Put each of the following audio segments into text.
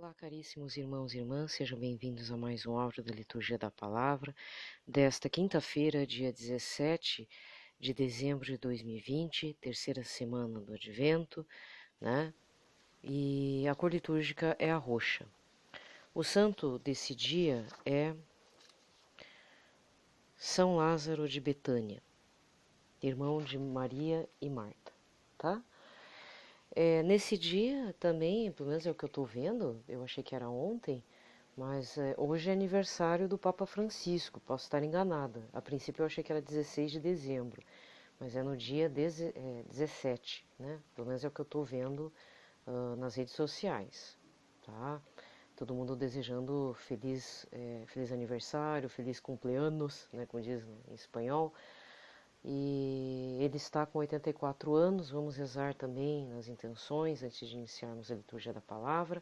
Olá, caríssimos irmãos e irmãs, sejam bem-vindos a mais um áudio da Liturgia da Palavra, desta quinta-feira, dia 17 de dezembro de 2020, terceira semana do Advento, né? E a cor litúrgica é a roxa. O santo desse dia é São Lázaro de Betânia, irmão de Maria e Marta, tá? Nesse dia também, pelo menos é o que eu estou vendo, eu achei que era ontem, mas hoje é aniversário do Papa Francisco, posso estar enganada. A princípio eu achei que era 16 de dezembro, mas é no dia 17, né? Pelo menos é o que eu estou vendo nas redes sociais, tá? Todo mundo desejando feliz aniversário, feliz cumpleaños, né, como diz em espanhol. E ele está com 84 anos, vamos rezar também nas intenções, antes de iniciarmos a liturgia da palavra.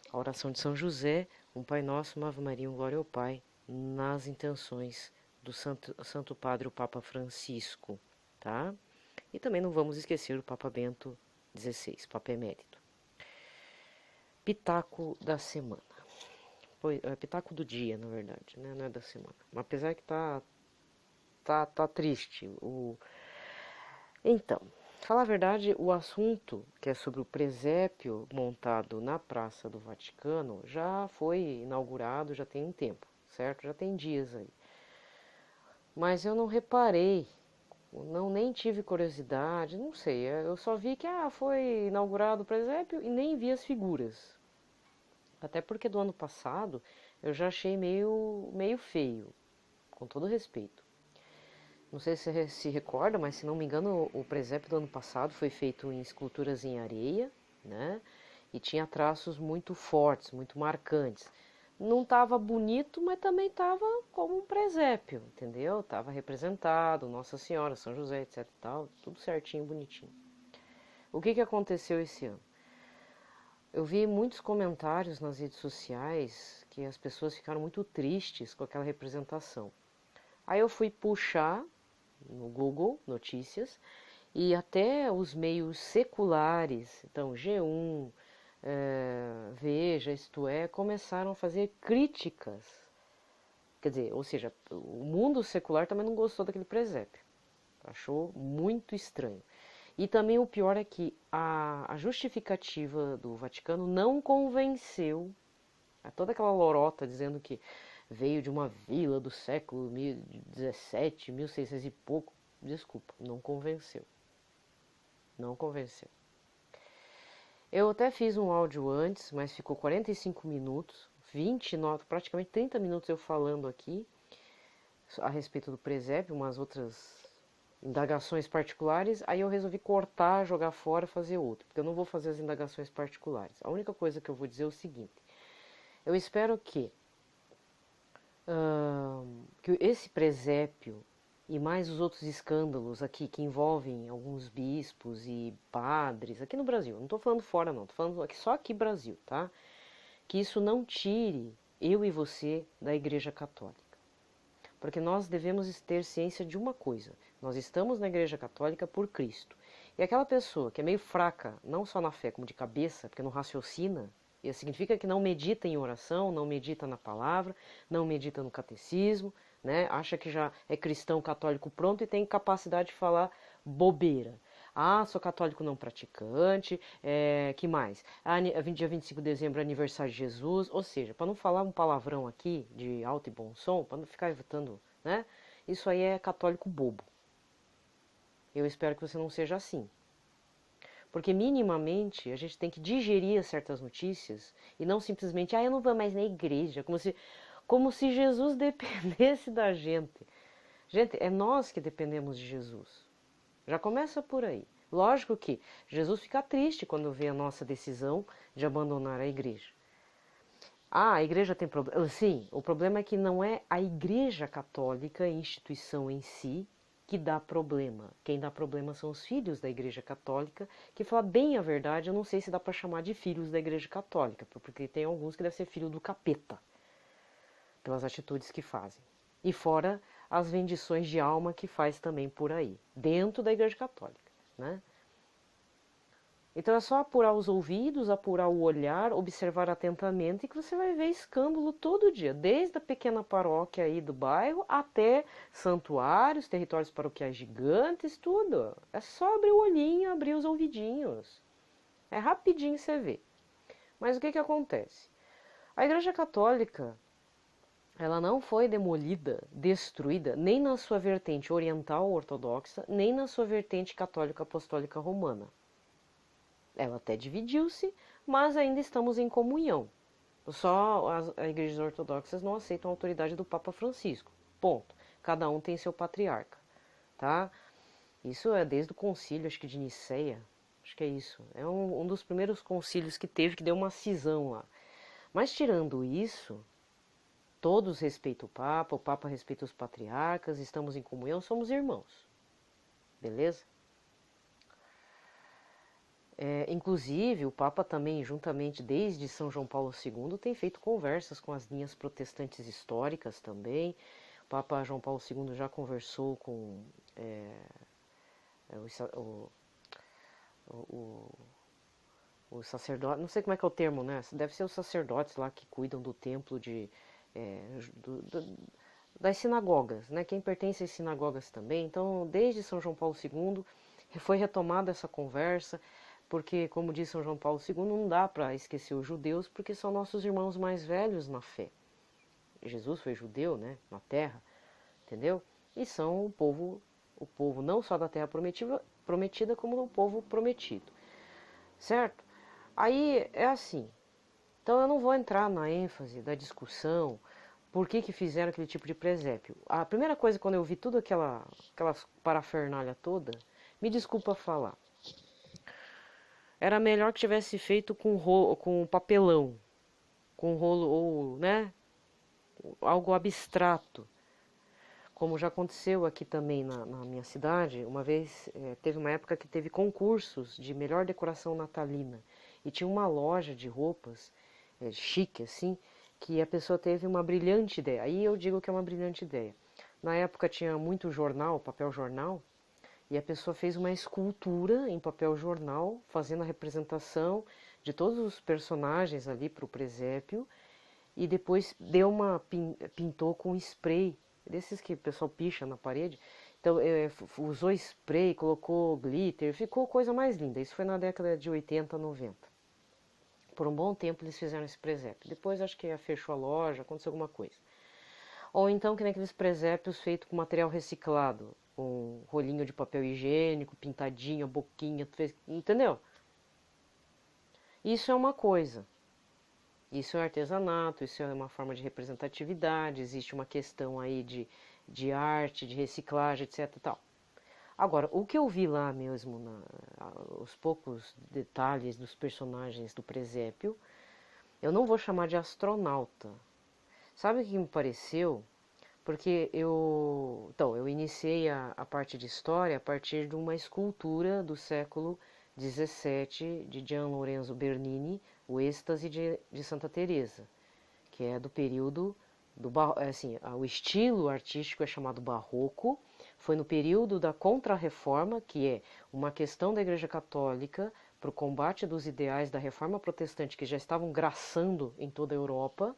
A oração de São José, um Pai Nosso, uma Ave Maria, um Glória ao Pai, nas intenções do Santo Padre, o Papa Francisco, tá? E também não vamos esquecer o Papa Bento XVI, Papa Emérito. Pitaco da semana. Pitaco do dia, na verdade, né? Não é da semana. Apesar que tá triste. Então, falar a verdade, o assunto, que é sobre o presépio montado na Praça do Vaticano, já foi inaugurado, já tem um tempo, certo? Já tem dias aí. Mas eu não reparei, nem tive curiosidade, não sei. Eu só vi que foi inaugurado o presépio e nem vi as figuras. Até porque do ano passado eu já achei meio feio, com todo respeito. Não sei se você se recorda, mas se não me engano, o presépio do ano passado foi feito em esculturas em areia, né? E tinha traços muito fortes, muito marcantes. Não estava bonito, mas também estava como um presépio, entendeu? Estava representado, Nossa Senhora, São José, etc e tal, tudo certinho, bonitinho. O que aconteceu esse ano? Eu vi muitos comentários nas redes sociais que as pessoas ficaram muito tristes com aquela representação. Aí eu fui puxar no Google Notícias e até os meios seculares, então G1, Veja, isto é, começaram a fazer críticas. Quer dizer, ou seja, o mundo secular também não gostou daquele presépio, achou muito estranho. E também o pior é que a justificativa do Vaticano não convenceu toda aquela lorota dizendo que veio de uma vila do século 17, 1600 e pouco. Desculpa, não convenceu. Não convenceu. Eu até fiz um áudio antes, mas ficou 45 minutos, 29, praticamente 30 minutos eu falando aqui a respeito do presépio, umas outras indagações particulares, aí eu resolvi cortar, jogar fora, fazer outro, porque eu não vou fazer as indagações particulares. A única coisa que eu vou dizer é o seguinte: eu espero que esse presépio e mais os outros escândalos aqui que envolvem alguns bispos e padres aqui no Brasil, não estou falando fora não, estou falando aqui, só aqui no Brasil, tá? Que isso não tire eu e você da Igreja Católica. Porque nós devemos ter ciência de uma coisa: nós estamos na Igreja Católica por Cristo. E aquela pessoa que é meio fraca, não só na fé, como de cabeça, porque não raciocina, isso significa que não medita em oração, não medita na palavra, não medita no catecismo, né? Acha que já é cristão católico pronto e tem capacidade de falar bobeira. Sou católico não praticante, que mais? Dia 25 de dezembro é aniversário de Jesus, ou seja, para não falar um palavrão aqui de alto e bom som, para não ficar evitando, né? Isso aí é católico bobo. Eu espero que você não seja assim. Porque minimamente a gente tem que digerir certas notícias e não simplesmente, eu não vou mais na igreja, como se Jesus dependesse da gente. Gente, é nós que dependemos de Jesus. Já começa por aí. Lógico que Jesus fica triste quando vê a nossa decisão de abandonar a igreja. A igreja tem problema. Sim, o problema é que não é a igreja católica, a instituição em si, que dá problema. Quem dá problema são os filhos da igreja católica, que, falar bem a verdade, eu não sei se dá para chamar de filhos da igreja católica, porque tem alguns que devem ser filho do capeta, pelas atitudes que fazem. E fora as vendições de alma que faz também por aí, dentro da igreja católica, né? Então é só apurar os ouvidos, apurar o olhar, observar atentamente que você vai ver escândalo todo dia, desde a pequena paróquia aí do bairro até santuários, territórios paroquiais gigantes, tudo. É só abrir o olhinho, abrir os ouvidinhos. É rapidinho você vê. Mas o que que acontece? A Igreja Católica, ela não foi demolida, destruída, nem na sua vertente oriental ortodoxa, nem na sua vertente católica apostólica romana. Ela até dividiu-se, mas ainda estamos em comunhão. Só as igrejas ortodoxas não aceitam a autoridade do Papa Francisco. Ponto. Cada um tem seu patriarca, tá? Isso é desde o concílio, acho que de Niceia. Acho que é isso. É um dos primeiros concílios que teve, que deu uma cisão lá. Mas tirando isso, todos respeitam o Papa respeita os patriarcas, estamos em comunhão, somos irmãos. Beleza? Inclusive, o Papa também, juntamente desde São João Paulo II, tem feito conversas com as linhas protestantes históricas também. O Papa João Paulo II já conversou com o, o, o sacerdote, não sei como é que é o termo, né? Deve ser os sacerdotes lá que cuidam do templo das sinagogas, né? Quem pertence às sinagogas também. Então, desde São João Paulo II, foi retomada essa conversa, porque, como diz São João Paulo II, não dá para esquecer os judeus, porque são nossos irmãos mais velhos na fé. Jesus foi judeu, né? Na terra, entendeu? E são o povo não só da terra prometida, como do povo prometido, certo? Aí é assim. Então eu não vou entrar na ênfase da discussão por que fizeram aquele tipo de presépio. A primeira coisa, quando eu vi tudo aquela parafernália toda, me desculpa falar, era melhor que tivesse feito com papelão, com rolo, ou, né, algo abstrato, como já aconteceu aqui também na minha cidade. Uma vez, teve uma época que teve concursos de melhor decoração natalina, e tinha uma loja de roupas, chique assim, que a pessoa teve uma brilhante ideia. Aí eu digo que é uma brilhante ideia. Na época tinha muito jornal, papel jornal, e a pessoa fez uma escultura em papel jornal, fazendo a representação de todos os personagens ali para o presépio, e depois pintou com spray, desses que o pessoal picha na parede. Então usou spray, colocou glitter, ficou coisa mais linda. Isso foi na década de 80, 90. Por um bom tempo eles fizeram esse presépio. Depois acho que fechou a loja, aconteceu alguma coisa. Ou então que nem aqueles presépios feitos com material reciclado, com rolinho de papel higiênico, pintadinho, a boquinha, entendeu? Isso é uma coisa. Isso é artesanato, isso é uma forma de representatividade, existe uma questão aí de arte, de reciclagem, etc. Tal. Agora, o que eu vi lá mesmo, os poucos detalhes dos personagens do presépio, eu não vou chamar de astronauta. Sabe o que me pareceu? Porque eu iniciei a parte de história a partir de uma escultura do século XVII de Gian Lorenzo Bernini, o Êxtase de Santa Teresa, que é do período assim, o estilo artístico é chamado barroco. Foi no período da Contra-Reforma, que é uma questão da Igreja Católica para o combate dos ideais da Reforma Protestante que já estavam graçando em toda a Europa,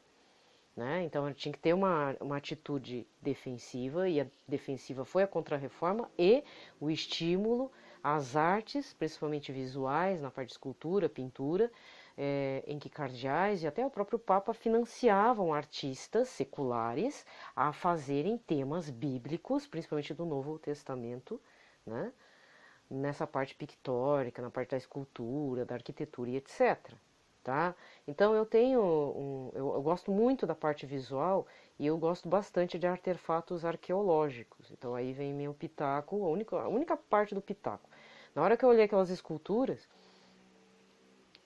né? Então tinha que ter uma atitude defensiva, e a defensiva foi a Contra-Reforma e o estímulo às artes, principalmente visuais, na parte de escultura, pintura, em que cardeais e até o próprio Papa financiavam artistas seculares a fazerem temas bíblicos, principalmente do Novo Testamento, né? Nessa parte pictórica, na parte da escultura, da arquitetura e etc. Tá? Então eu gosto muito da parte visual e eu gosto bastante de artefatos arqueológicos. Então aí vem meu pitaco, a única parte do pitaco. Na hora que eu olhei aquelas esculturas,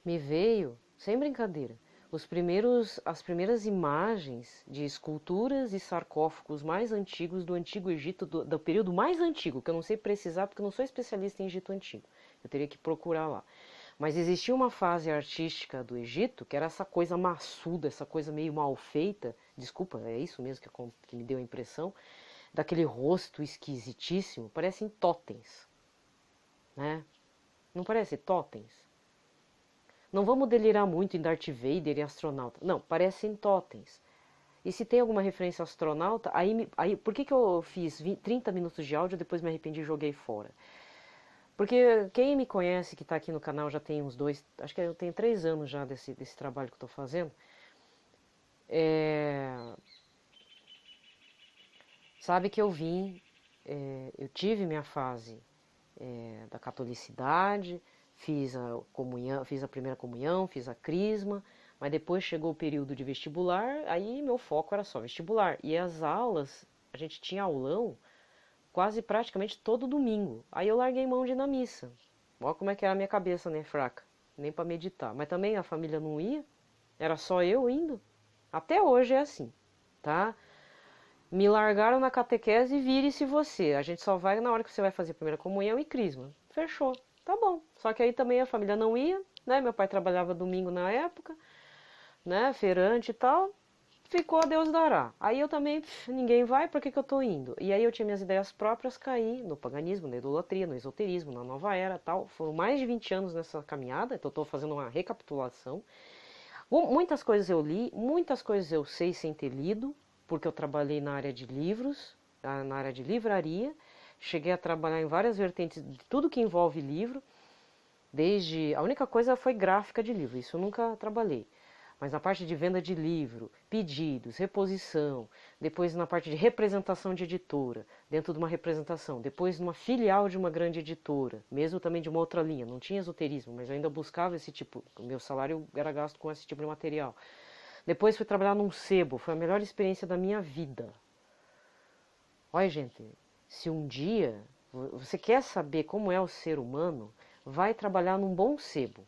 me veio, sem brincadeira, as primeiras imagens de esculturas e sarcófagos mais antigos do Antigo Egito, do período mais antigo, que eu não sei precisar porque eu não sou especialista em Egito Antigo. Eu teria que procurar lá. Mas existia uma fase artística do Egito que era essa coisa maçuda, essa coisa meio mal feita, desculpa, é isso mesmo que me deu a impressão, daquele rosto esquisitíssimo, parecem totens, né? Não parece totens? Não vamos delirar muito em Darth Vader e astronauta. Não, parecem totens. E se tem alguma referência a astronauta, aí por que eu fiz 30 minutos de áudio e depois me arrependi e joguei fora? Porque quem me conhece, que está aqui no canal, já tem uns acho que eu tenho 3 anos já desse trabalho que eu estou fazendo, sabe que eu tive minha fase da catolicidade, fiz a comunhão, fiz a primeira comunhão, fiz a crisma, mas depois chegou o período de vestibular, aí meu foco era só vestibular. E as aulas, a gente tinha aulão quase praticamente todo domingo. Aí eu larguei mão de ir na missa. Olha como é que era a minha cabeça, né, fraca. Nem para meditar. Mas também a família não ia, era só eu indo. Até hoje é assim, tá? Me largaram na catequese e vire-se você. A gente só vai na hora que você vai fazer primeira comunhão e crisma. Fechou. Tá bom. Só que aí também a família não ia, né? Meu pai trabalhava domingo na época, né? Feirante e tal. Ficou a Deus dará. Aí eu também, ninguém vai, por que eu tô indo? E aí eu tinha minhas ideias próprias, caí no paganismo, na idolatria, no esoterismo, na nova era tal. Foram mais de 20 anos nessa caminhada, então eu tô fazendo uma recapitulação. Muitas coisas eu li, muitas coisas eu sei sem ter lido, porque eu trabalhei na área de livros, na área de livraria, cheguei a trabalhar em várias vertentes de tudo que envolve livro, desde... A única coisa foi gráfica de livro, isso eu nunca trabalhei. Mas na parte de venda de livro, pedidos, reposição, depois na parte de representação de editora, dentro de uma representação, depois numa filial de uma grande editora, mesmo também de uma outra linha, não tinha esoterismo, mas eu ainda buscava esse tipo, o meu salário era gasto com esse tipo de material. Depois fui trabalhar num sebo, foi a melhor experiência da minha vida. Olha, gente, se um dia você quer saber como é o ser humano, vai trabalhar num bom sebo.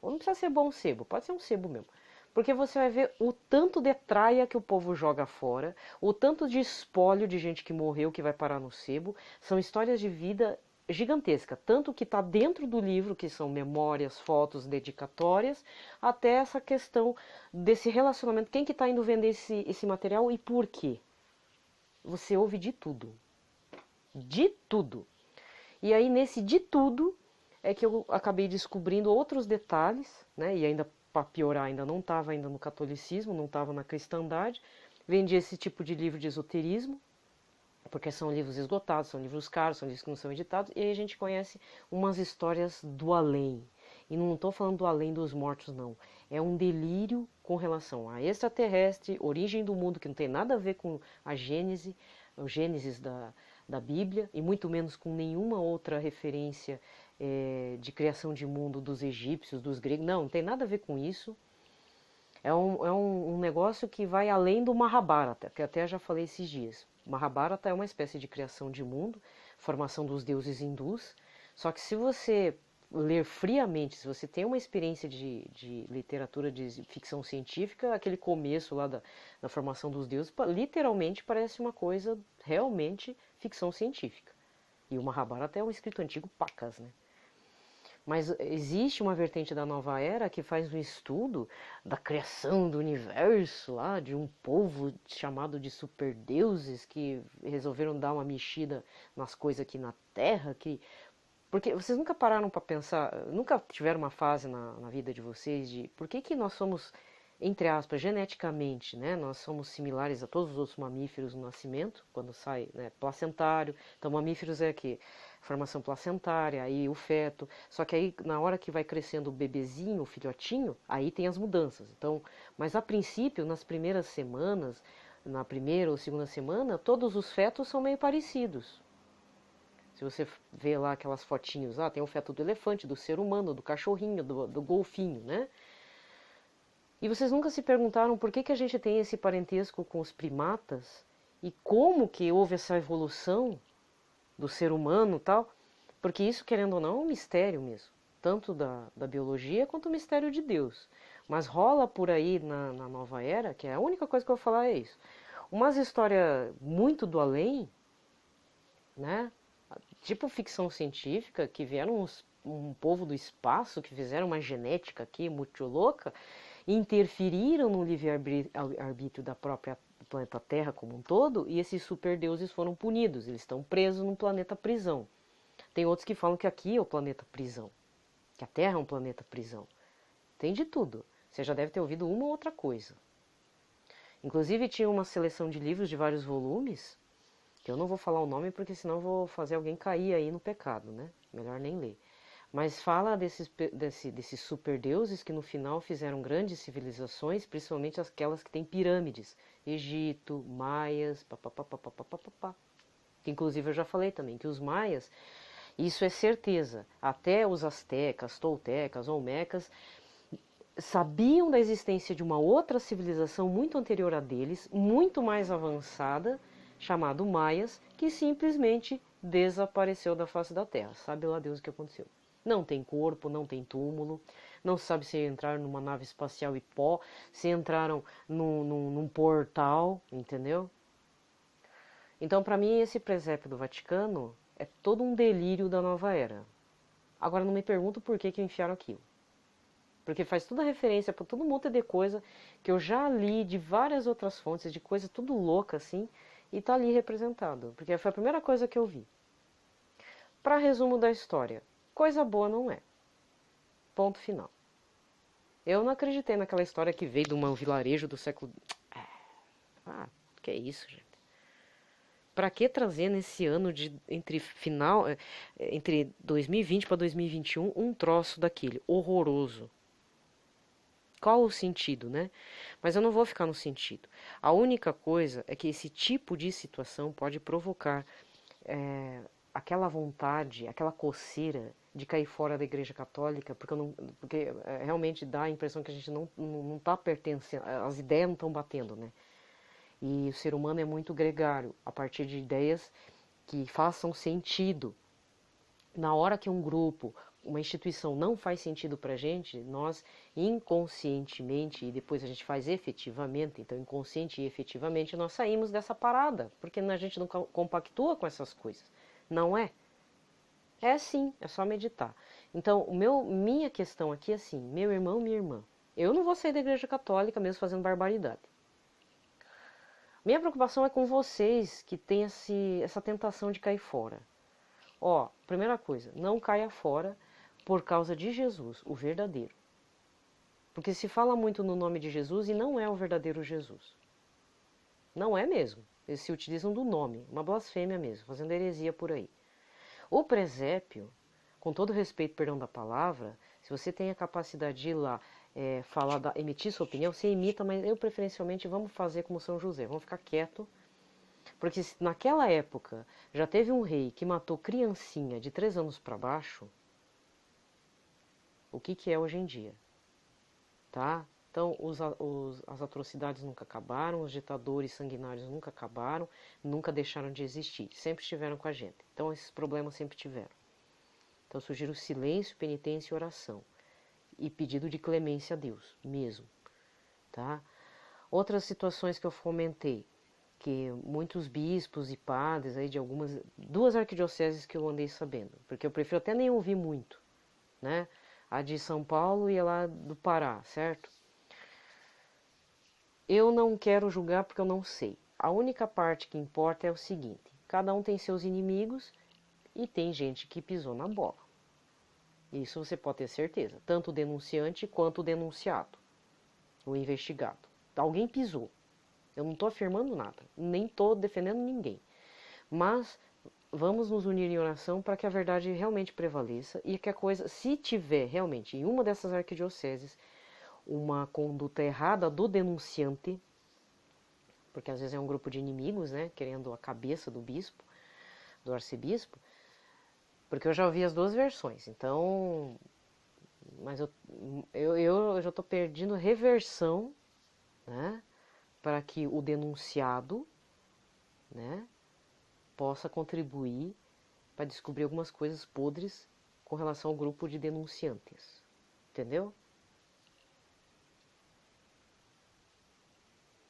Ou não precisa ser bom sebo, pode ser um sebo mesmo. Porque você vai ver o tanto de traia que o povo joga fora, o tanto de espólio de gente que morreu que vai parar no sebo. São histórias de vida gigantesca, tanto que está dentro do livro, que são memórias, fotos, dedicatórias, até essa questão desse relacionamento. Quem que está indo vender esse material e por quê? Você ouve de tudo. De tudo. E aí, nesse de tudo, é que eu acabei descobrindo outros detalhes, né? E ainda para piorar, ainda não estava ainda no catolicismo, não estava na cristandade. Vendi esse tipo de livro de esoterismo, porque são livros esgotados, são livros caros, são livros que não são editados, e aí a gente conhece umas histórias do além. E não estou falando do além dos mortos, não. É um delírio com relação a extraterrestre, origem do mundo, que não tem nada a ver com a Gênese, o Gênesis da Bíblia, e muito menos com nenhuma outra referência de criação de mundo dos egípcios, dos gregos. Não tem nada a ver com isso. É um negócio que vai além do Mahabharata, que até já falei esses dias. O Mahabharata é uma espécie de criação de mundo, formação dos deuses hindus, só que se você ler friamente, se você tem uma experiência de literatura de ficção científica, aquele começo lá da formação dos deuses, literalmente parece uma coisa realmente ficção científica. E o Mahabharata é um escrito antigo pacas, né? Mas existe uma vertente da nova era que faz um estudo da criação do universo, lá, de um povo chamado de superdeuses que resolveram dar uma mexida nas coisas aqui na Terra, porque vocês nunca pararam para pensar, nunca tiveram uma fase na vida de vocês de por que nós somos, entre aspas, geneticamente, né? Nós somos similares a todos os outros mamíferos no nascimento, quando sai, né, placentário. Então, mamíferos é que formação placentária, aí o feto. Só que aí, na hora que vai crescendo o bebezinho, o filhotinho, aí tem as mudanças. Então, mas a princípio, nas primeiras semanas, na primeira ou segunda semana, todos os fetos são meio parecidos. Se você vê lá aquelas fotinhos, tem o feto do elefante, do ser humano, do cachorrinho, do golfinho, né? E vocês nunca se perguntaram por que a gente tem esse parentesco com os primatas e como que houve essa evolução do ser humano e tal? Porque isso, querendo ou não, é um mistério mesmo, tanto da biologia quanto o mistério de Deus. Mas rola por aí na nova era, que é a única coisa que eu vou falar é isso. Umas histórias muito do além, né? Tipo ficção científica, que vieram um povo do espaço, que fizeram uma genética aqui muito louca, interferiram no livre-arbítrio da própria do planeta Terra como um todo, e esses superdeuses foram punidos, eles estão presos num planeta prisão. Tem outros que falam que aqui é o planeta prisão. que a Terra é um planeta prisão. Tem de tudo. Você já deve ter ouvido uma ou outra coisa. Inclusive tinha uma seleção de livros de vários volumes, que eu não vou falar o nome porque senão vou fazer alguém cair aí no pecado, né? Melhor nem ler. Mas fala desses superdeuses que no final fizeram grandes civilizações, principalmente aquelas que têm pirâmides. Egito, maias, papapá. Que inclusive eu já falei também, que os maias, isso é certeza, até os astecas, toltecas, olmecas, sabiam da existência de uma outra civilização muito anterior a deles, muito mais avançada, chamado Maias, que simplesmente desapareceu da face da Terra. Sabe lá Deus o que aconteceu. Não tem corpo, não tem túmulo, não se sabe se entraram numa nave espacial e pó, se entraram num portal, entendeu? Então, para mim, esse presépio do Vaticano é todo um delírio da nova era. Agora, não me pergunto por que enfiaram aquilo. Porque faz toda referência para todo um monte de coisa que eu já li de várias outras fontes, de coisa tudo louca assim, e tá ali representado. Porque foi a primeira coisa que eu vi. Para resumo da história, coisa boa não é. Ponto final. Eu não acreditei naquela história que veio de um vilarejo do século... Ah, que é isso, gente? Para que trazer nesse ano de entre 2020 para 2021 um troço daquele horroroso? Qual o sentido, né? Mas eu não vou ficar no sentido. A única coisa é que esse tipo de situação pode provocar aquela vontade, aquela coceira de cair fora da Igreja Católica, porque realmente dá a impressão que a gente não está pertencendo, as ideias não estão batendo, né? E o ser humano é muito gregário, a partir de ideias que façam sentido. Na hora que um grupo, uma instituição não faz sentido para a gente, nós inconscientemente, e depois a gente faz efetivamente, então inconsciente e efetivamente, nós saímos dessa parada, porque a gente não compactua com essas coisas. Não é? É sim, é só meditar. Então, minha questão aqui é assim, meu irmão, minha irmã, eu não vou sair da Igreja Católica mesmo fazendo barbaridade. Minha preocupação é com vocês que têm essa tentação de cair fora. Ó, primeira coisa, não caia fora por causa de Jesus, o verdadeiro. Porque se fala muito no nome de Jesus e não é o verdadeiro Jesus. Não é mesmo. Eles se utilizam do nome, uma blasfêmia mesmo, fazendo heresia por aí. O presépio, com todo respeito, perdão da palavra, se você tem a capacidade de ir lá emitir sua opinião, você imita, mas eu preferencialmente vamos fazer como São José, vamos ficar quieto. Porque se naquela época já teve um rei que matou criancinha de 3 anos para baixo, o que é hoje em dia? Tá? Então, as atrocidades nunca acabaram, os ditadores sanguinários nunca acabaram, nunca deixaram de existir, sempre estiveram com a gente. Então, esses problemas sempre tiveram. Então, eu sugiro silêncio, penitência e oração. E pedido de clemência a Deus, mesmo. Tá? Outras situações que eu fomentei, que muitos bispos e padres aí de duas arquidioceses que eu andei sabendo, porque eu prefiro até nem ouvir muito, né? A de São Paulo e a lá do Pará, certo? Eu não quero julgar porque eu não sei. A única parte que importa é o seguinte, cada um tem seus inimigos e tem gente que pisou na bola. Isso você pode ter certeza, tanto o denunciante quanto o denunciado, o investigado. Alguém pisou. Eu não estou afirmando nada, nem estou defendendo ninguém. Mas vamos nos unir em oração para que a verdade realmente prevaleça e que a coisa, se tiver realmente em uma dessas arquidioceses uma conduta errada do denunciante, porque às vezes é um grupo de inimigos, né, querendo a cabeça do bispo, do arcebispo, porque eu já ouvi as duas versões, então, mas eu já estou perdendo reversão, né, para que o denunciado, né, possa contribuir para descobrir algumas coisas podres com relação ao grupo de denunciantes. Entendeu?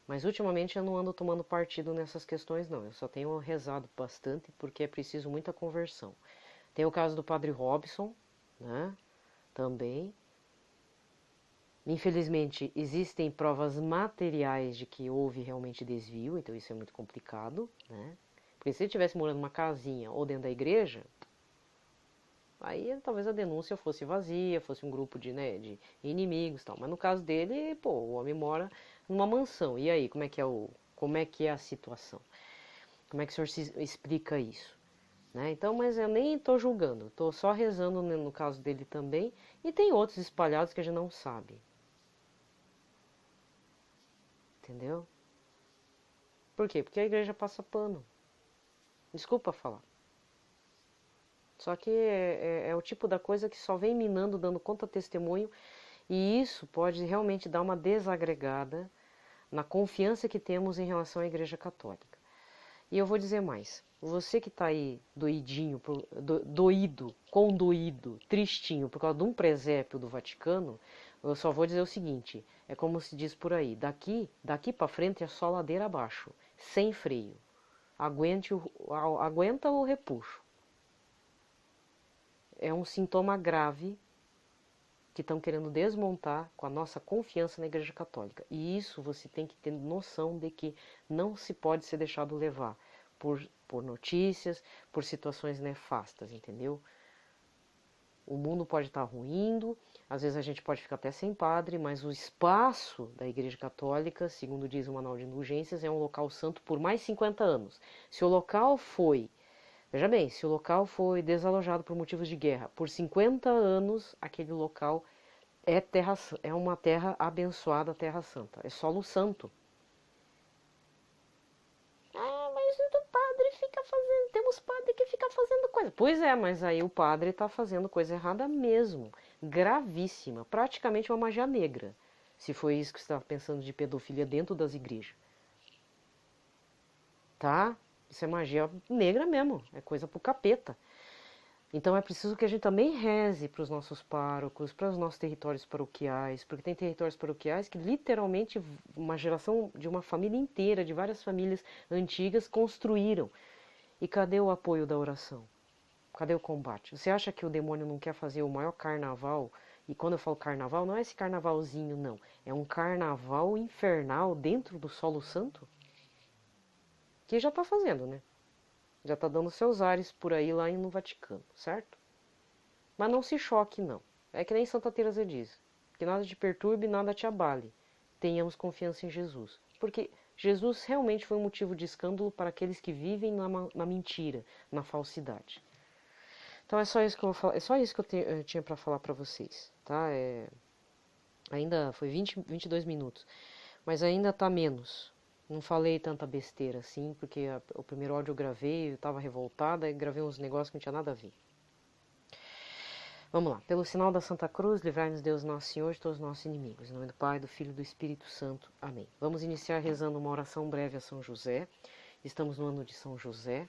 Mas ultimamente eu não ando tomando partido nessas questões não, eu só tenho rezado bastante porque é preciso muita conversão. Tem o caso do Padre Robson, né, também. Infelizmente existem provas materiais de que houve realmente desvio, então isso é muito complicado, né. Porque se ele estivesse morando numa casinha ou dentro da igreja, Aí talvez a denúncia fosse vazia, fosse um grupo de, né, de inimigos e tal. Mas no caso dele, pô, o homem mora numa mansão. E aí, como é que é a situação? Como é que o senhor se explica isso? Né? Então, mas eu nem estou julgando, estou só rezando no caso dele também. E tem outros espalhados que a gente não sabe. Entendeu? Por quê? Porque a igreja passa pano. Desculpa falar. Só que é o tipo da coisa que só vem minando, dando contra-testemunho, e isso pode realmente dar uma desagregada na confiança que temos em relação à Igreja Católica. E eu vou dizer mais, você que está aí doidinho, condoído, tristinho por causa de um presépio do Vaticano, eu só vou dizer o seguinte, é como se diz por aí, daqui para frente é só ladeira abaixo, sem freio. Aguenta o repuxo. É um sintoma grave que estão querendo desmontar com a nossa confiança na Igreja Católica. E isso você tem que ter noção de que não se pode ser deixado levar por notícias, por situações nefastas, entendeu? O mundo pode estar ruindo, às vezes a gente pode ficar até sem padre, mas o espaço da Igreja Católica, segundo diz o Manual de Indulgências, é um local santo por mais 50 anos. Se o local foi Veja bem, se o local foi desalojado por motivos de guerra por 50 anos, aquele local é uma terra abençoada, terra santa, é solo santo. Ah, mas o padre fica fazendo, temos padre que fica fazendo coisa. Pois é, mas aí o padre está fazendo coisa errada mesmo, gravíssima, praticamente uma magia negra, se foi isso que você estava pensando de pedofilia dentro das igrejas. Tá? Isso é magia negra mesmo, é coisa pro capeta. Então é preciso que a gente também reze para os nossos párocos, para os nossos territórios paroquiais, porque tem territórios paroquiais que literalmente uma geração de uma família inteira, de várias famílias antigas, construíram. E cadê o apoio da oração? Cadê o combate? Você acha que o demônio não quer fazer o maior carnaval? E quando eu falo carnaval, não é esse carnavalzinho, não. É um carnaval infernal dentro do solo santo? Que já está fazendo, né? Já está dando seus ares por aí lá no Vaticano, certo? Mas não se choque, não. É que nem Santa Teresa diz, que nada te perturbe, nada te abale. Tenhamos confiança em Jesus. Porque Jesus realmente foi um motivo de escândalo para aqueles que vivem na mentira, na falsidade. Então é só isso que eu vou falar, é só isso que eu tinha para falar para vocês, tá? Ainda foi 22 minutos, mas ainda tá menos. Não falei tanta besteira assim, porque o primeiro áudio eu gravei, eu estava revoltada e gravei uns negócios que não tinha nada a ver. Vamos lá. Pelo sinal da Santa Cruz, livrai-nos Deus Nosso Senhor de todos os nossos inimigos. Em nome do Pai, do Filho e do Espírito Santo. Amém. Vamos iniciar rezando uma oração breve a São José. Estamos no ano de São José,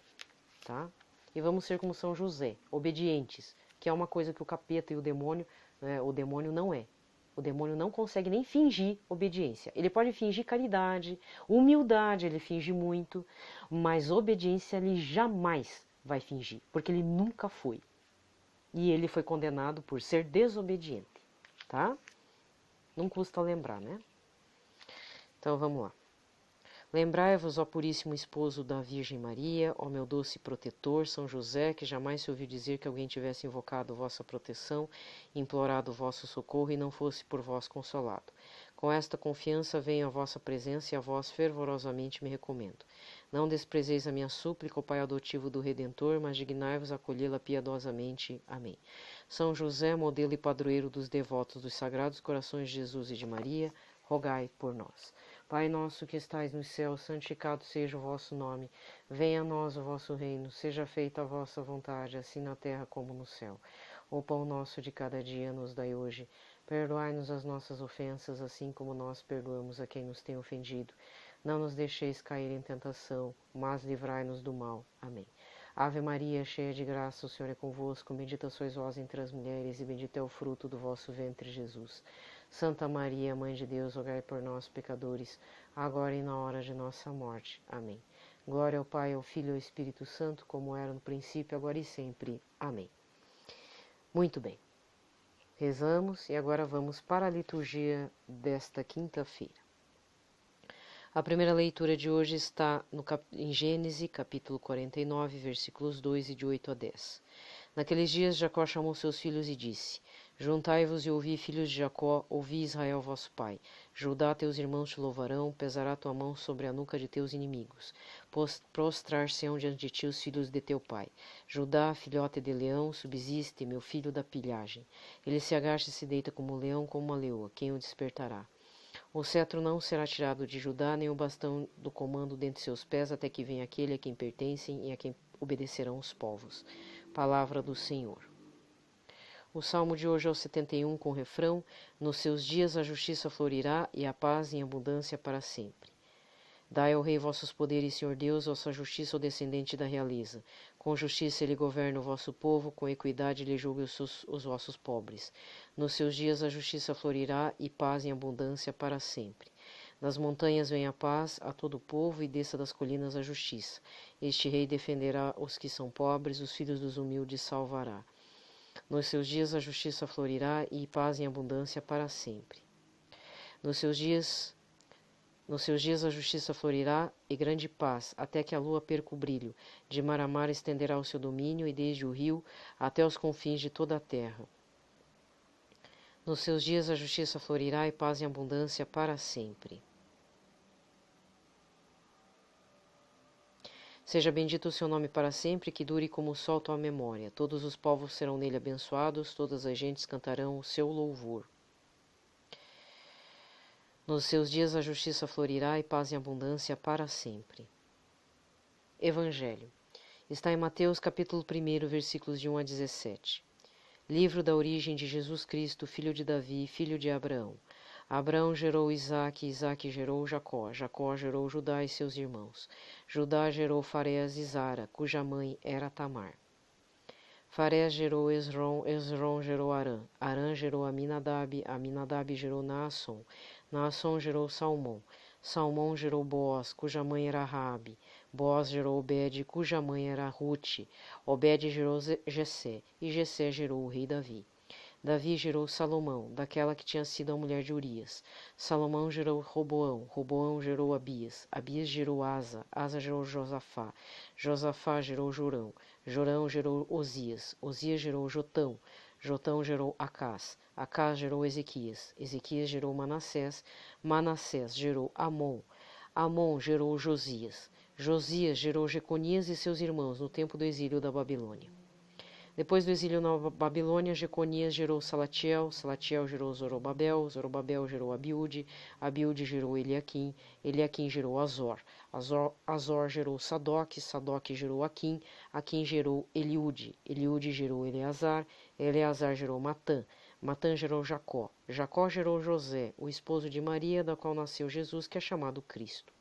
tá? E vamos ser como São José, obedientes, que é uma coisa que o capeta e o demônio não é. O demônio não consegue nem fingir obediência. Ele pode fingir caridade, humildade, ele finge muito, mas obediência ele jamais vai fingir, porque ele nunca foi. E ele foi condenado por ser desobediente, tá? Não custa lembrar, né? Então vamos lá. Lembrai-vos, ó puríssimo esposo da Virgem Maria, ó meu doce protetor, São José, que jamais se ouviu dizer que alguém tivesse invocado vossa proteção, implorado vosso socorro e não fosse por vós consolado. Com esta confiança venho à vossa presença e a vós fervorosamente me recomendo. Não desprezeis a minha súplica, ó Pai adotivo do Redentor, mas dignai-vos acolhê-la piedosamente. Amém. São José, modelo e padroeiro dos devotos dos Sagrados Corações de Jesus e de Maria, rogai por nós. Pai nosso que estais no céu, santificado seja o vosso nome. Venha a nós o vosso reino, seja feita a vossa vontade, assim na terra como no céu. O pão nosso de cada dia nos dai hoje. Perdoai-nos as nossas ofensas, assim como nós perdoamos a quem nos tem ofendido. Não nos deixeis cair em tentação, mas livrai-nos do mal. Amém. Ave Maria, cheia de graça, o Senhor é convosco. Bendita sois vós entre as mulheres, e bendito é o fruto do vosso ventre, Jesus. Santa Maria, Mãe de Deus, rogai por nós, pecadores, agora e na hora de nossa morte. Amém. Glória ao Pai, ao Filho e ao Espírito Santo, como era no princípio, agora e sempre. Amém. Muito bem. Rezamos e agora vamos para a liturgia desta quinta-feira. A primeira leitura de hoje está em Gênesis, capítulo 49, versículos 2 e de 8 a 10. Naqueles dias Jacó chamou seus filhos e disse: Juntai-vos e ouvi, filhos de Jacó, ouvi Israel vosso pai. Judá, teus irmãos te louvarão, pesará tua mão sobre a nuca de teus inimigos. Prostrar-se-ão diante de ti os filhos de teu pai. Judá, filhote de leão, subsiste, meu filho da pilhagem. Ele se agacha e se deita como um leão, como uma leoa. Quem o despertará? O cetro não será tirado de Judá, nem o bastão do comando dentre seus pés, até que venha aquele a quem pertencem e a quem obedecerão os povos. Palavra do Senhor. O salmo de hoje é o 71 com o refrão: Nos seus dias a justiça florirá e a paz em abundância para sempre. Dai ao rei vossos poderes, Senhor Deus, vossa justiça ao descendente da realeza. Com justiça ele governa o vosso povo, com equidade ele julga os vossos pobres. Nos seus dias a justiça florirá e paz em abundância para sempre. Das montanhas vem a paz a todo o povo e desça das colinas a justiça. Este rei defenderá os que são pobres, os filhos dos humildes salvará. Nos seus dias a justiça florirá e paz em abundância para sempre. Nos seus dias a justiça florirá e grande paz, até que a lua perca o brilho. De mar a mar estenderá o seu domínio, e desde o rio até os confins de toda a terra. Nos seus dias a justiça florirá e paz em abundância para sempre. Seja bendito o seu nome para sempre, que dure como o sol tua memória. Todos os povos serão nele abençoados, todas as gentes cantarão o seu louvor. Nos seus dias a justiça florirá e paz em abundância para sempre. Evangelho. Está em Mateus capítulo 1, versículos de 1 a 17. Livro da origem de Jesus Cristo, filho de Davi, filho de Abraão. Abraão gerou Isaque, Isaque gerou Jacó, Jacó gerou Judá e seus irmãos. Judá gerou Farés e Zara, cuja mãe era Tamar. Farés gerou Esrom, Esrom gerou Arã, Arã gerou Aminadab, Aminadab gerou Naasson, Naasson gerou Salmão, Salmão gerou Boaz, cuja mãe era Raabe, Boaz gerou Obed, cuja mãe era Rute, Obed gerou Jessé, e Jessé gerou o rei Davi. Davi gerou Salomão, daquela que tinha sido a mulher de Urias. Salomão gerou Roboão, Roboão gerou Abias, Abias gerou Asa, Asa gerou Josafá, Josafá gerou Jorão, Jorão gerou Osias, Osias gerou Jotão, Jotão gerou Acás, Acás gerou Ezequias, Ezequias gerou Manassés, Manassés gerou Amon, Amon gerou Josias, Josias gerou Jeconias e seus irmãos no tempo do exílio da Babilônia. Depois do exílio na Babilônia, Jeconias gerou Salatiel, Salatiel gerou Zorobabel, Zorobabel gerou Abiúde, Abiúde gerou Eliaquim, Eliaquim gerou Azor, Azor gerou Sadoc, Sadoc gerou Aquim, Aquim gerou Eliúde, Eliúde gerou Eleazar, Eleazar gerou Matã, Matã gerou Jacó, Jacó gerou José, o esposo de Maria, da qual nasceu Jesus, que é chamado Cristo.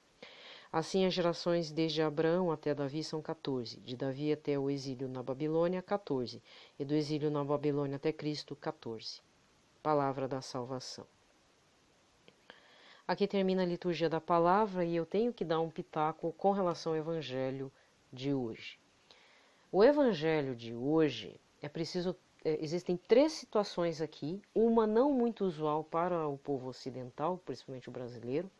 Assim, as gerações desde Abraão até Davi são 14, de Davi até o exílio na Babilônia, 14, e do exílio na Babilônia até Cristo, 14. Palavra da salvação. Aqui termina a liturgia da palavra e eu tenho que dar um pitaco com relação ao evangelho de hoje. O evangelho de hoje existem 3 situações aqui, uma não muito usual para o povo ocidental, principalmente o brasileiro,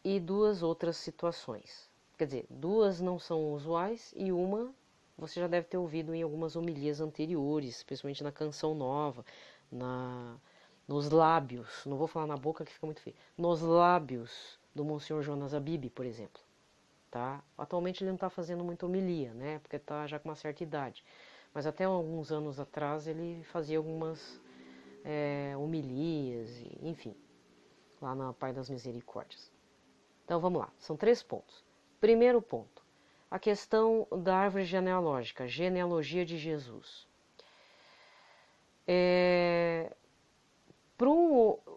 e 2 outras situações. Quer dizer, 2 não são usuais e uma você já deve ter ouvido em algumas homilias anteriores, principalmente na Canção Nova, nos lábios, não vou falar na boca que fica muito feio, nos lábios do Monsenhor Jonas Abib, por exemplo. Tá? Atualmente ele não está fazendo muita homilia, né? Porque está já com uma certa idade. Mas até alguns anos atrás ele fazia algumas homilias, enfim, lá na Pai das Misericórdias. Então vamos lá, são 3 pontos. Primeiro ponto, a questão da árvore genealógica, genealogia de Jesus.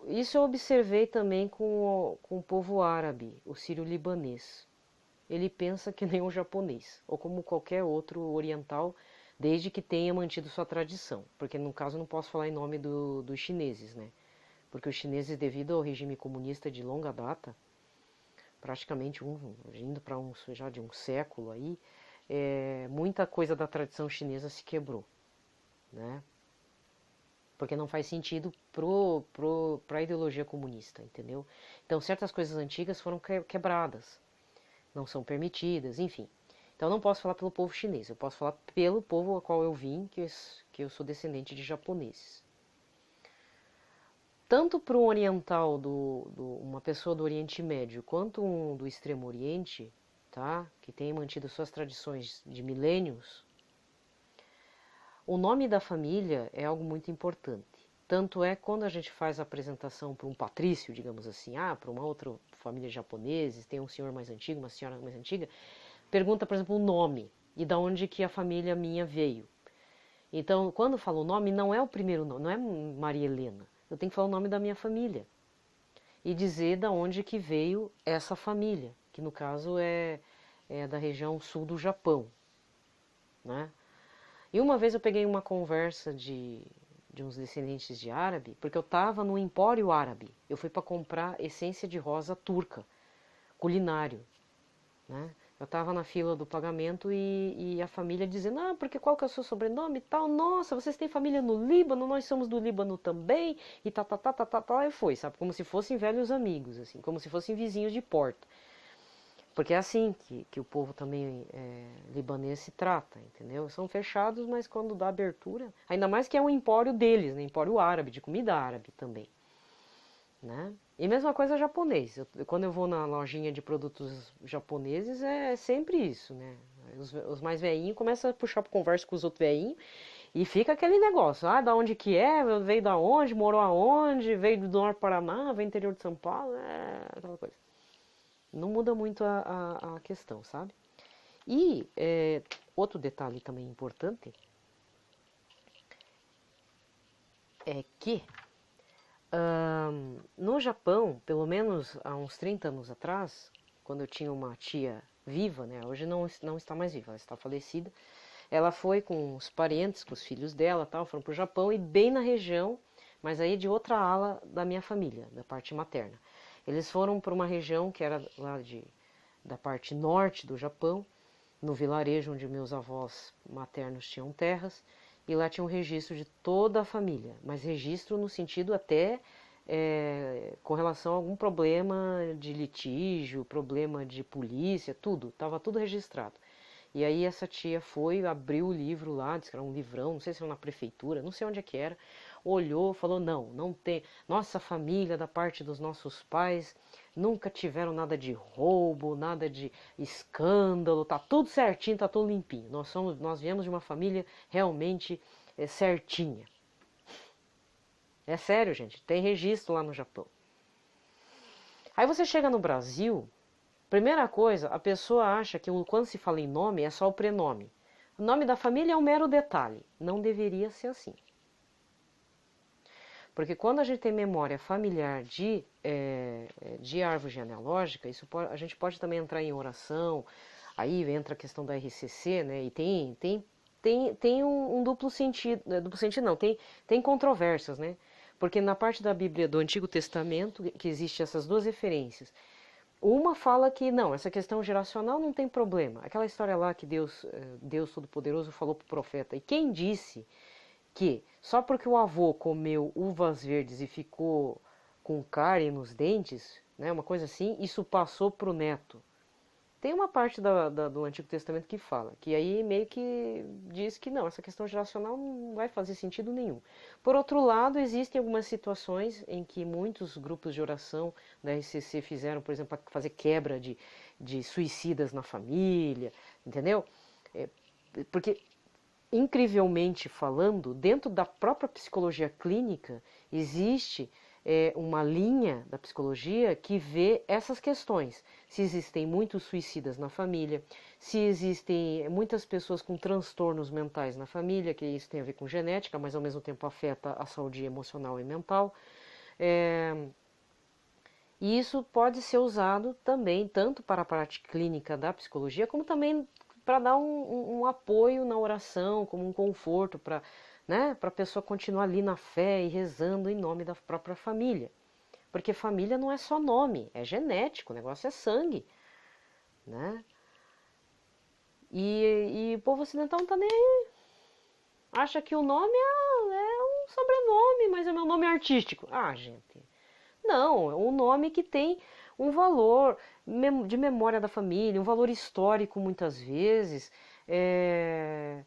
Isso eu observei também com o povo árabe, o sírio-libanês. Ele pensa que nem o japonês, ou como qualquer outro oriental, desde que tenha mantido sua tradição. Porque no caso eu não posso falar em nome dos chineses, né? Porque os chineses, devido ao regime comunista de longa data, praticamente indo para já de um século aí, muita coisa da tradição chinesa se quebrou, né? Porque não faz sentido para a ideologia comunista, entendeu? Então certas coisas antigas foram quebradas, não são permitidas, enfim. Então eu não posso falar pelo povo chinês, eu posso falar pelo povo ao qual eu vim, que eu sou descendente de japoneses. Tanto para um oriental, uma pessoa do Oriente Médio, quanto um do Extremo Oriente, tá? Que tem mantido suas tradições de milênios, o nome da família é algo muito importante. Tanto é quando a gente faz a apresentação para um patrício, digamos assim, para uma outra família japonesa, tem um senhor mais antigo, uma senhora mais antiga, pergunta, por exemplo, o nome e da onde que a família minha veio. Então, quando falo o nome, não é o primeiro nome, não é Maria Helena. Eu tenho que falar o nome da minha família e dizer da onde que veio essa família, que no caso é da região sul do Japão, né? E uma vez eu peguei uma conversa de uns descendentes de árabe, porque eu estava no empório árabe. Eu fui para comprar essência de rosa turca, culinário, né? Eu estava na fila do pagamento e a família dizendo, porque qual que é o seu sobrenome e tal? Nossa, vocês têm família no Líbano, nós somos do Líbano também, e e foi, sabe? Como se fossem velhos amigos, assim, como se fossem vizinhos de porta. Porque é assim que o povo também libanês se trata, entendeu? São fechados, mas quando dá abertura, ainda mais que é um empório deles, né? Empório árabe, de comida árabe também, né? E mesma coisa japonês. Quando eu vou na lojinha de produtos japoneses, é sempre isso, né? Os mais velhinhos começam a puxar conversa com os outros velhinhos e fica aquele negócio. Da onde que é? Veio da onde? Morou aonde? Veio do Norte Paraná? Veio do interior de São Paulo? Aquela coisa. Não muda muito a questão, sabe? E outro detalhe também importante é que no Japão, pelo menos há uns 30 anos atrás, quando eu tinha uma tia viva, né? Hoje não está mais viva, ela está falecida. Ela foi com os parentes, com os filhos dela, tal, foram para o Japão e bem na região, mas aí de outra ala da minha família, da parte materna. Eles foram para uma região que era lá da parte norte do Japão, no vilarejo onde meus avós maternos tinham terras, e lá tinha um registro de toda a família, mas registro no sentido até com relação a algum problema de litígio, problema de polícia, tudo, estava tudo registrado. E aí essa tia foi, abriu o livro lá, disse que era um livrão, não sei se era na prefeitura, não sei onde é que era, olhou, falou, não tem, nossa família, da parte dos nossos pais, nunca tiveram nada de roubo, nada de escândalo, tá tudo certinho, tá tudo limpinho. Nós viemos de uma família realmente certinha. É sério, gente, tem registro lá no Japão. Aí você chega no Brasil, primeira coisa, a pessoa acha que quando se fala em nome é só o prenome. O nome da família é um mero detalhe. Não deveria ser assim. Porque quando a gente tem memória familiar de árvore genealógica, a gente pode também entrar em oração, aí entra a questão da RCC, né? E tem um duplo sentido, duplo sentido não, tem controvérsias, né? Porque na parte da Bíblia do Antigo Testamento, que existe essas duas referências, uma fala que não, essa questão geracional não tem problema. Aquela história lá que Deus Todo-Poderoso falou para o profeta. E quem disse que só porque o avô comeu uvas verdes e ficou com cárie nos dentes, né, uma coisa assim, isso passou para o neto? Tem uma parte do Antigo Testamento que fala, que aí meio que diz que não, essa questão geracional não vai fazer sentido nenhum. Por outro lado, existem algumas situações em que muitos grupos de oração da RCC fizeram, por exemplo, para fazer quebra de suicidas na família, entendeu? Porque, incrivelmente falando, dentro da própria psicologia clínica, existe uma linha da psicologia que vê essas questões. Se existem muitos suicidas na família, se existem muitas pessoas com transtornos mentais na família, que isso tem a ver com genética, mas ao mesmo tempo afeta a saúde emocional e mental. E isso pode ser usado também, tanto para a parte clínica da psicologia, como também para dar um apoio na oração, como um conforto para a pessoa continuar ali na fé e rezando em nome da própria família. Porque família não é só nome, é genético, o negócio é sangue. Né? E o povo ocidental não tá nem aí. Acha que o nome é um sobrenome, mas é meu nome artístico. Gente, Não, é um nome que tem um valor de memória da família, um valor histórico muitas vezes. É,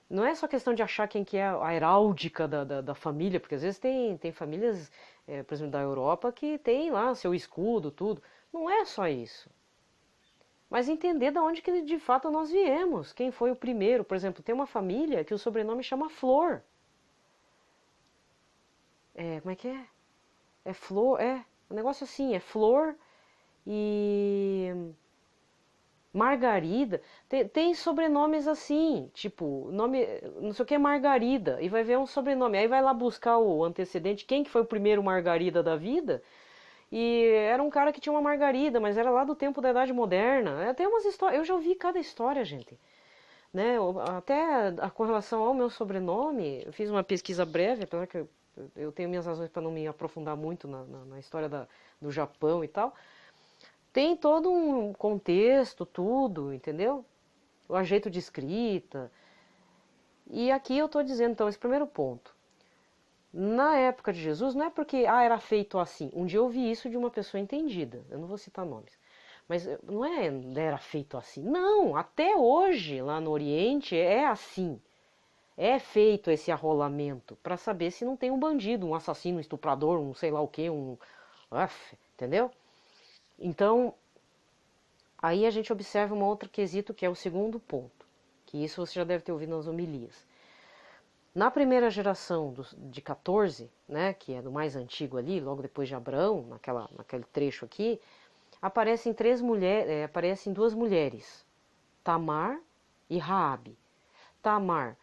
não é só questão de achar quem que é a heráldica da família, porque às vezes tem famílias, por exemplo, da Europa, que tem lá seu escudo, tudo. Não é só isso. Mas entender de onde que de fato nós viemos, quem foi o primeiro. Por exemplo, tem uma família que o sobrenome chama Flor. Como é que é? É Flor, um negócio assim, é Flor e Margarida. Tem sobrenomes assim, tipo, nome, não sei o que é Margarida, e vai ver um sobrenome. Aí vai lá buscar o antecedente, quem que foi o primeiro Margarida da vida? E era um cara que tinha uma margarida, mas era lá do tempo da Idade Moderna. Tem umas histórias, eu já ouvi cada história, gente. Né? Até com relação ao meu sobrenome, eu fiz uma pesquisa breve, apesar que eu tenho minhas razões para não me aprofundar muito na história do Japão e tal. Tem todo um contexto, tudo, entendeu? O ajeito de escrita. E aqui eu estou dizendo, então, esse primeiro ponto. Na época de Jesus, não é porque era feito assim. Um dia eu ouvi isso de uma pessoa entendida, eu não vou citar nomes. Mas não era feito assim. Não, até hoje lá no Oriente é assim. É feito esse arrolamento para saber se não tem um bandido, um assassino, um estuprador, um sei lá o que, entendeu? Então, aí a gente observa um outro quesito que é o segundo ponto, que isso você já deve ter ouvido nas homilias. Na primeira geração de 14, né, que é do mais antigo ali, logo depois de Abraão, naquele trecho aqui, aparecem duas mulheres, Tamar e Raabe. Tamar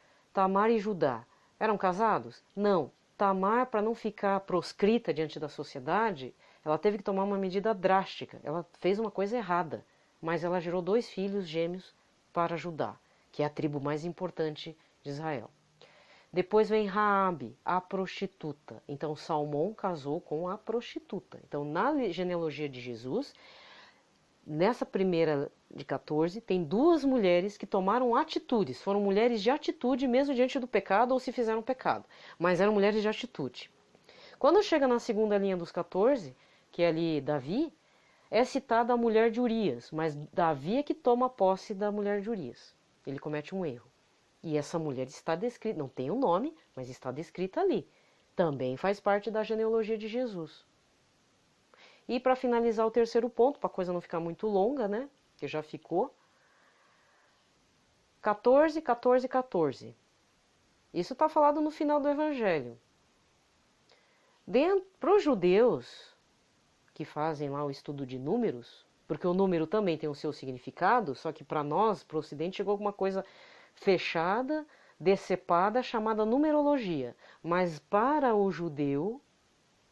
e Judá eram casados? Não. Tamar, para não ficar proscrita diante da sociedade, ela teve que tomar uma medida drástica. Ela fez uma coisa errada, mas ela gerou 2 filhos gêmeos para Judá, que é a tribo mais importante de Israel. Depois vem Raabe, a prostituta. Então Salmão casou com a prostituta. Então na genealogia de Jesus, nessa primeira de 14, tem 2 mulheres que tomaram atitudes. Foram mulheres de atitude mesmo diante do pecado ou se fizeram pecado. Mas eram mulheres de atitude. Quando chega na segunda linha dos 14, que é ali Davi, é citada a mulher de Urias. Mas Davi é que toma posse da mulher de Urias. Ele comete um erro. E essa mulher está descrita, não tem o nome, mas está descrita ali. Também faz parte da genealogia de Jesus. E para finalizar o terceiro ponto, para a coisa não ficar muito longa, né? Que já ficou. 14, 14, 14. Isso está falado no final do Evangelho. Para os judeus que fazem lá o estudo de números, porque o número também tem o seu significado, só que para nós, para o Ocidente, chegou alguma coisa fechada, decepada, chamada numerologia. Mas para o judeu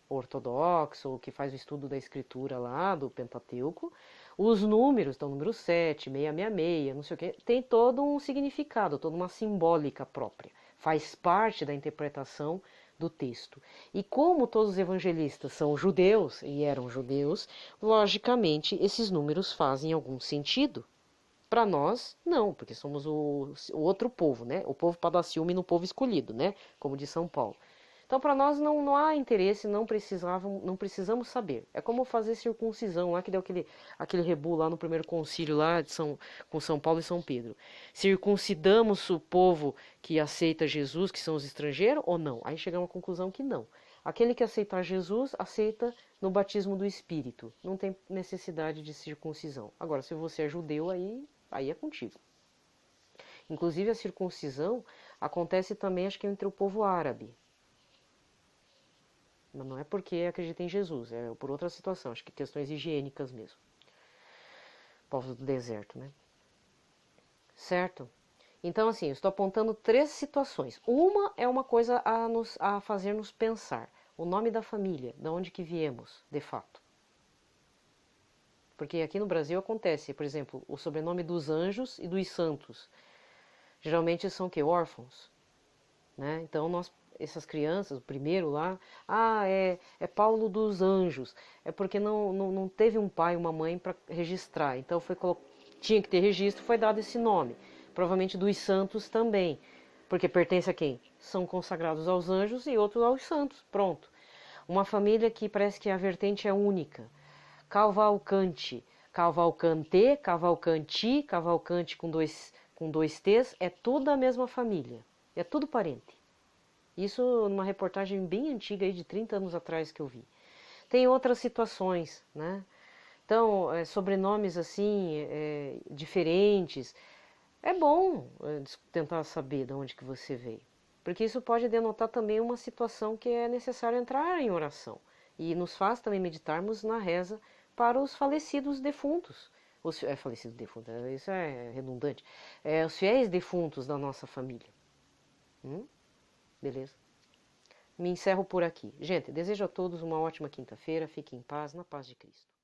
ortodoxo, que faz o estudo da escritura lá, do Pentateuco, os números, então número 7, 666, não sei o que, tem todo um significado, toda uma simbólica própria. Faz parte da interpretação do texto. E como todos os evangelistas são judeus, e eram judeus, logicamente esses números fazem algum sentido. Para nós, não, porque somos o outro povo, né? O povo para dar ciúme no povo escolhido, né? Como diz São Paulo. Então, para nós não há interesse, não precisamos saber. É como fazer circuncisão, lá que deu aquele rebu lá no primeiro concílio lá com São Paulo e São Pedro. Circuncidamos o povo que aceita Jesus, que são os estrangeiros, ou não? Aí chegamos à conclusão que não. Aquele que aceitar Jesus, aceita no batismo do Espírito. Não tem necessidade de circuncisão. Agora, se você é judeu, aí é contigo. Inclusive, a circuncisão acontece também, acho que entre o povo árabe. Mas não é porque acredita em Jesus, é por outra situação, acho que questões higiênicas mesmo. Povos do deserto, né? Certo? Então, assim, eu estou apontando 3 situações. Uma é uma coisa a fazer-nos pensar. O nome da família, de onde que viemos, de fato. Porque aqui no Brasil acontece, por exemplo, o sobrenome dos anjos e dos santos. Geralmente são o quê? Órfãos. Né? Então, essas crianças, o primeiro lá, é Paulo dos Anjos. É porque não teve um pai e uma mãe para registrar. Então, tinha que ter registro, foi dado esse nome. Provavelmente dos santos também. Porque pertence a quem? São consagrados aos anjos e outros aos santos. Pronto. Uma família que parece que a vertente é única. Cavalcante, Cavalcante, Cavalcanti, Cavalcante com dois T's, é tudo a mesma família. É tudo parente. Isso numa reportagem bem antiga, aí, de 30 anos atrás que eu vi. Tem outras situações, né? Então, sobrenomes assim, diferentes. É bom tentar saber de onde que você veio. Porque isso pode denotar também uma situação que é necessário entrar em oração. E nos faz também meditarmos na reza para os falecidos defuntos. Falecidos defuntos, isso é redundante. Os fiéis defuntos da nossa família. Beleza? Me encerro por aqui. Gente, desejo a todos uma ótima quinta-feira. Fiquem em paz, na paz de Cristo.